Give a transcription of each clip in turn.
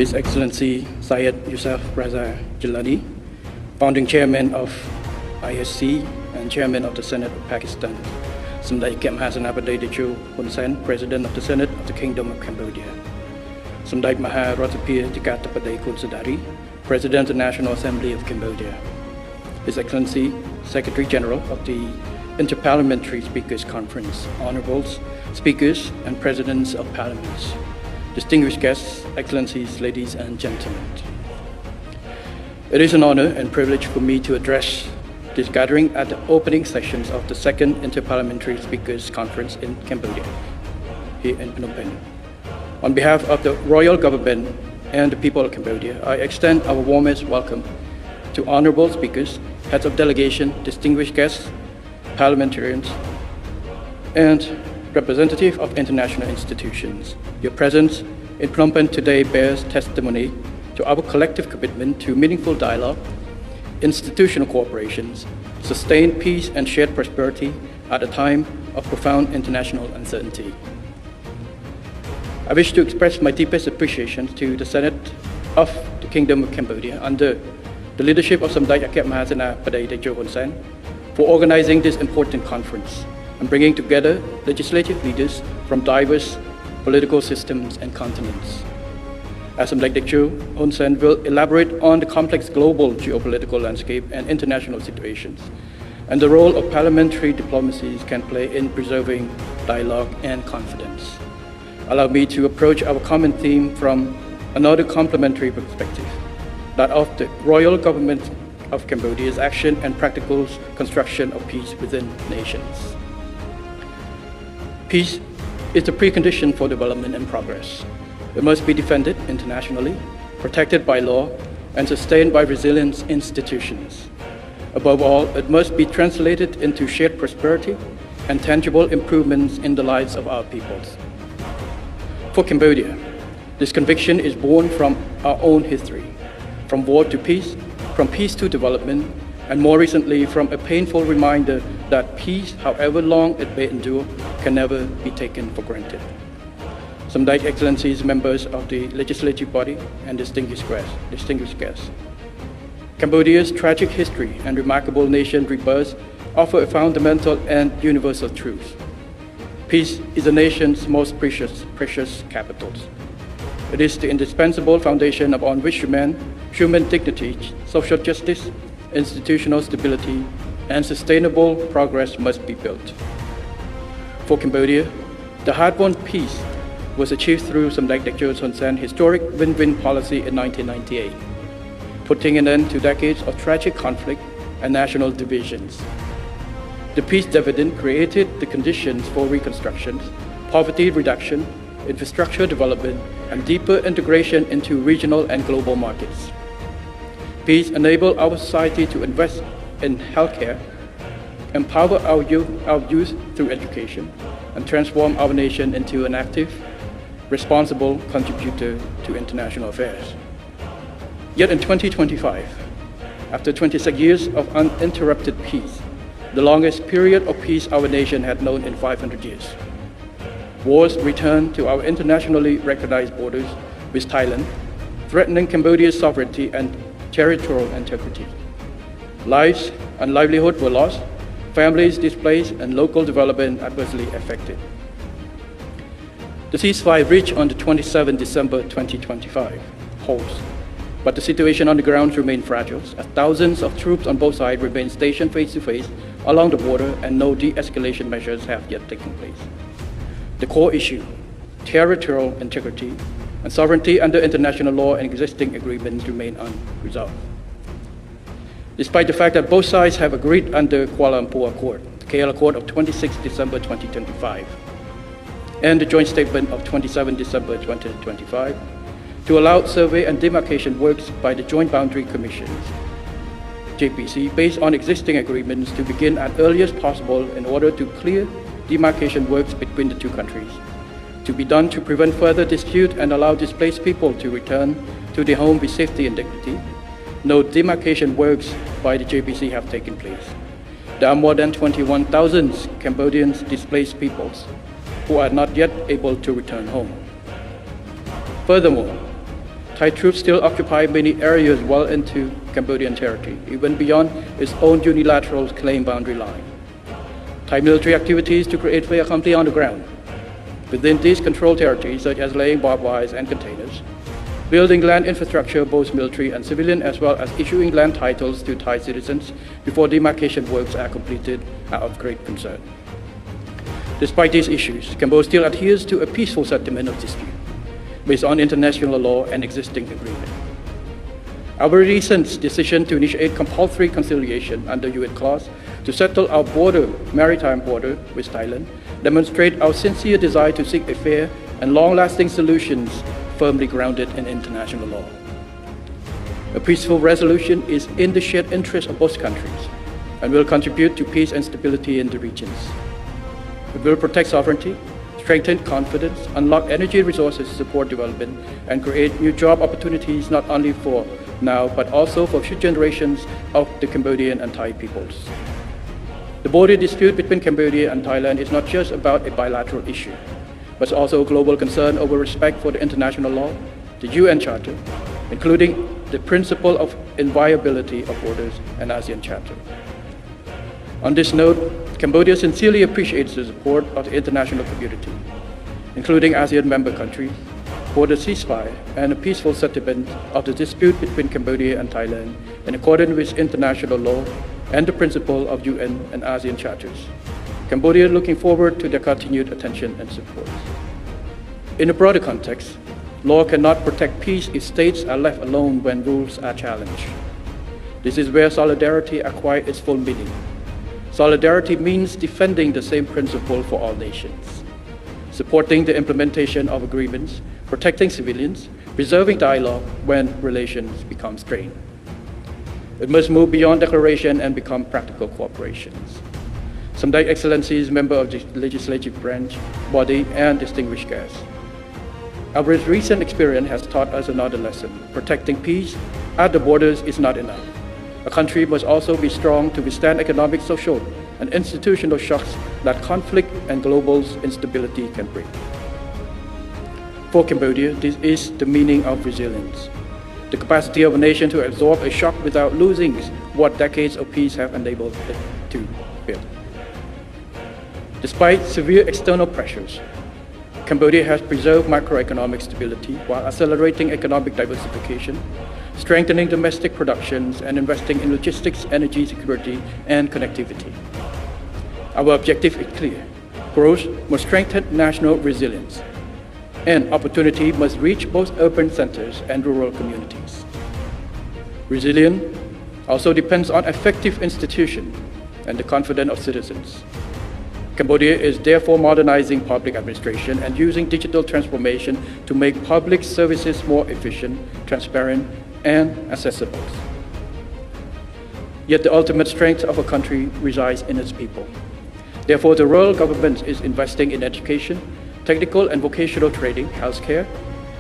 His Excellency Syed Yusuf Raza Gilani, founding chairman of ISC and chairman of the Senate of Pakistan. Samdech Kem Hasan Abadai Techo Hun Sen, President of the Senate of the Kingdom of Cambodia. Samdech Maha Ratapir Tikatapadai Kun Sadari, President of the National Assembly of Cambodia. His Excellency Secretary General of the Interparliamentary Speakers Conference, Honorables, Speakers and Presidents of Parliaments, distinguished guests, Excellencies, ladies and gentlemen. It is an honor and privilege for me to address this gathering at the opening sessions of the second Interparliamentary Speakers Conference in Cambodia, here in Phnom Penh. On behalf of the Royal Government and the people of Cambodia, I extend our warmest welcome to honorable speakers, heads of delegation, distinguished guests, parliamentarians, and representatives of international institutions. Your presence in Phnom Penh today bears testimony to our collective commitment to meaningful dialogue, institutional cooperation, sustained peace and shared prosperity at a time of profound international uncertainty. I wish to express my deepest appreciation to the Senate of the Kingdom of Cambodia under the leadership of Samdech Akep Mahasana Padai Techo Hun Sen for organizing this important conference and bringing together legislative leaders from diverse political systems and continents. As Samdech Techo Hun Sen will elaborate on the complex global geopolitical landscape and international situations, and the role of parliamentary diplomacies can play in preserving dialogue and confidence. Allow me to approach our common theme from another complementary perspective, that of the Royal Government of Cambodia's action and practical construction of peace within nations. Peace is the precondition for development and progress. It must be defended internationally, protected by law, and sustained by resilient institutions. Above all, it must be translated into shared prosperity and tangible improvements in the lives of our peoples. For Cambodia, this conviction is born from our own history, from war to peace, from peace to development, and more recently from a painful reminder that peace, however long it may endure, can never be taken for granted. Samdech Excellencies, members of the legislative body, and distinguished guests. Cambodia's tragic history and remarkable nation rebirth offer a fundamental and universal truth. Peace is a nation's most precious capital. It is the indispensable foundation upon which human dignity, social justice, institutional stability, and sustainable progress must be built. For Cambodia, the hard-won peace was achieved through Samdech Techo Hun Sen's historic win-win policy in 1998, putting an end to decades of tragic conflict and national divisions. The peace dividend created the conditions for reconstruction, poverty reduction, infrastructure development, and deeper integration into regional and global markets. Peace enabled our society to invest in healthcare, empower our youth through education, and transform our nation into an active, responsible contributor to international affairs. Yet in 2025, after 26 years of uninterrupted peace, the longest period of peace our nation had known in 500 years, wars returned to our internationally recognized borders with Thailand, threatening Cambodia's sovereignty and territorial integrity. Lives and livelihood were lost, families displaced, and local development adversely affected. The ceasefire reached on the 27th December 2025 holds, but the situation on the ground remained fragile as thousands of troops on both sides remain stationed face-to-face along the border and no de-escalation measures have yet taken place. The core issue, territorial integrity and sovereignty under international law and existing agreements remain unresolved. Despite the fact that both sides have agreed under Kuala Lumpur Accord, the KL Accord of 26 December 2025, and the Joint Statement of 27 December 2025, to allow survey and demarcation works by the Joint Boundary Commissions, JPC, based on existing agreements to begin as early as possible in order to clear demarcation works between the two countries, to be done to prevent further dispute and allow displaced people to return to their home with safety and dignity. No demarcation works by the JPC have taken place. There are more than 21,000 Cambodian displaced peoples who are not yet able to return home. Furthermore, Thai troops still occupy many areas well into Cambodian territory, even beyond its own unilateral claim boundary line. Thai military activities to create fait accompli on the ground within these controlled territories, such as laying barbed wires and containers, building land infrastructure, both military and civilian, as well as issuing land titles to Thai citizens before demarcation works are completed, are of great concern. Despite these issues, Cambodia still adheres to a peaceful settlement of dispute based on international law and existing agreement. Our recent decision to initiate compulsory conciliation under UN clause to settle our maritime border with Thailand demonstrate our sincere desire to seek a fair and long-lasting solutions firmly grounded in international law. A peaceful resolution is in the shared interest of both countries and will contribute to peace and stability in the regions. It will protect sovereignty, strengthen confidence, unlock energy resources to support development, and create new job opportunities not only for now, but also for future generations of the Cambodian and Thai peoples. The border dispute between Cambodia and Thailand is not just about a bilateral issue, but also a global concern over respect for the international law, the UN Charter, including the principle of inviolability of borders and ASEAN Charter. On this note, Cambodia sincerely appreciates the support of the international community, including ASEAN member countries, for the ceasefire and a peaceful settlement of the dispute between Cambodia and Thailand in accordance with international law and the principle of UN and ASEAN charters. Cambodia is looking forward to their continued attention and support. In a broader context, law cannot protect peace if states are left alone when rules are challenged. This is where solidarity acquires its full meaning. Solidarity means defending the same principle for all nations, supporting the implementation of agreements, protecting civilians, preserving dialogue when relations become strained. It must move beyond declaration and become practical cooperations. Some Thy Excellencies, member of the legislative branch, body, and distinguished guests. Our recent experience has taught us another lesson. Protecting peace at the borders is not enough. A country must also be strong to withstand economic, social, and institutional shocks that conflict and global instability can bring. For Cambodia, this is the meaning of resilience, the capacity of a nation to absorb a shock without losing what decades of peace have enabled it to build. Despite severe external pressures, Cambodia has preserved macroeconomic stability while accelerating economic diversification, strengthening domestic productions, and investing in logistics, energy security, and connectivity. Our objective is clear. Growth must strengthen national resilience, and opportunity must reach both urban centers and rural communities. Resilience also depends on effective institutions and the confidence of citizens. Cambodia is therefore modernizing public administration and using digital transformation to make public services more efficient, transparent, and accessible. Yet the ultimate strength of a country resides in its people. Therefore, the royal government is investing in education, technical and vocational training, healthcare,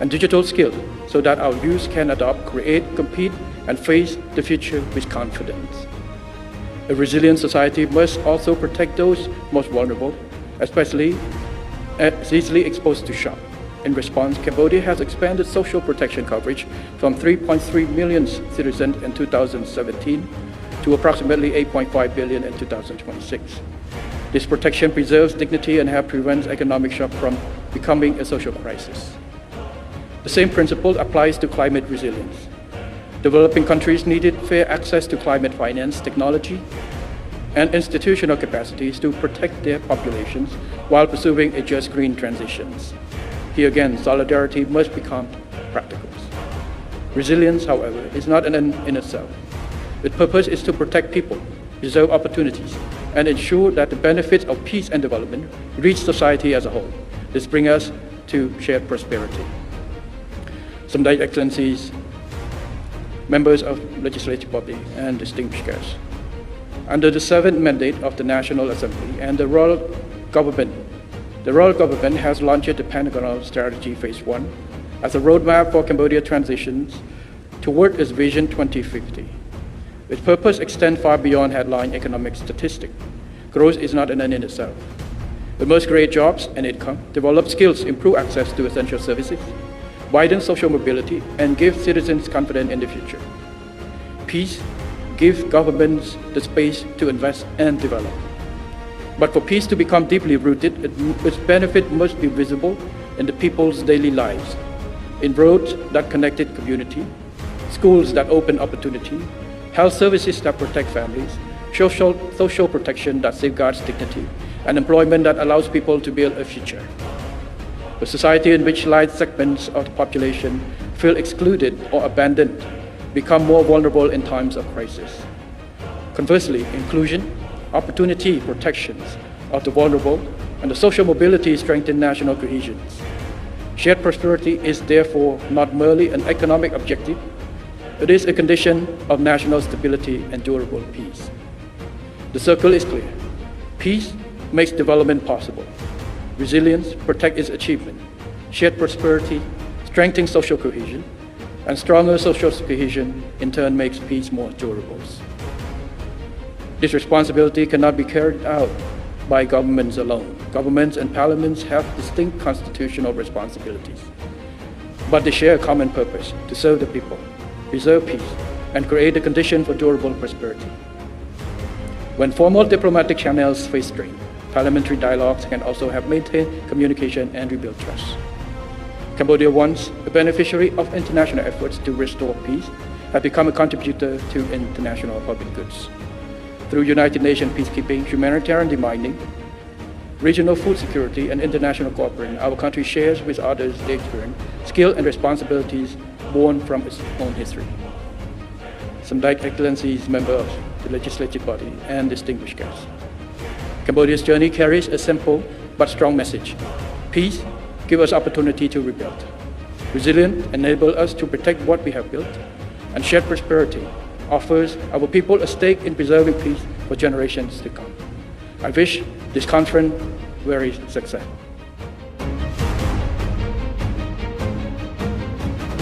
and digital skills so that our youth can adopt, create, compete, and face the future with confidence. A resilient society must also protect those most vulnerable, especially easily exposed to shock. In response, Cambodia has expanded social protection coverage from 3.3 million citizens in 2017 to approximately 8.5 billion in 2026. This protection preserves dignity and helps prevent economic shock from becoming a social crisis. The same principle applies to climate resilience. Developing countries needed fair access to climate finance, technology, and institutional capacities to protect their populations while pursuing a just green transitions. Here again, solidarity must become practical. Resilience, however, is not an end in itself. Its purpose is to protect people, preserve opportunities, and ensure that the benefits of peace and development reach society as a whole. This brings us to shared prosperity. Some Thy Excellencies, members of legislative body, and distinguished guests. Under the seventh mandate of the National Assembly and the Royal Government has launched the Pentagonal Strategy Phase 1 as a roadmap for Cambodia transitions toward its Vision 2050. Its purpose extends far beyond headline economic statistics. Growth is not an end in itself. It must create jobs and income, develop skills, improve access to essential services, widen social mobility, and give citizens confidence in the future. Peace gives governments the space to invest and develop. But for peace to become deeply rooted, its benefit must be visible in the people's daily lives, in roads that connected community, schools that open opportunity, health services that protect families, social protection that safeguards dignity, and employment that allows people to build a future. A society in which large segments of the population feel excluded or abandoned become more vulnerable in times of crisis. Conversely, inclusion, opportunity, protections of the vulnerable, and the social mobility strengthen national cohesion. Shared prosperity is therefore not merely an economic objective, it is a condition of national stability and durable peace. The circle is clear. Peace makes development possible. Resilience protects its achievement. Shared prosperity strengthens social cohesion, and stronger social cohesion in turn makes peace more durable. This responsibility cannot be carried out by governments alone. Governments and parliaments have distinct constitutional responsibilities, but they share a common purpose: to serve the people, preserve peace, and create the condition for durable prosperity. When formal diplomatic channels face strain, parliamentary dialogues can also help maintain communication and rebuild trust. Cambodia, once a beneficiary of international efforts to restore peace, has become a contributor to international public goods. Through United Nations peacekeeping, humanitarian demining, regional food security, and international cooperation, our country shares with others the experience, skill, and responsibilities born from its own history. Some Excellencies, members of the legislative body, and distinguished guests. Cambodia's journey carries a simple but strong message. Peace gives us opportunity to rebuild. Resilience enables us to protect what we have built, and shared prosperity offers our people a stake in preserving peace for generations to come. I wish this conference very success.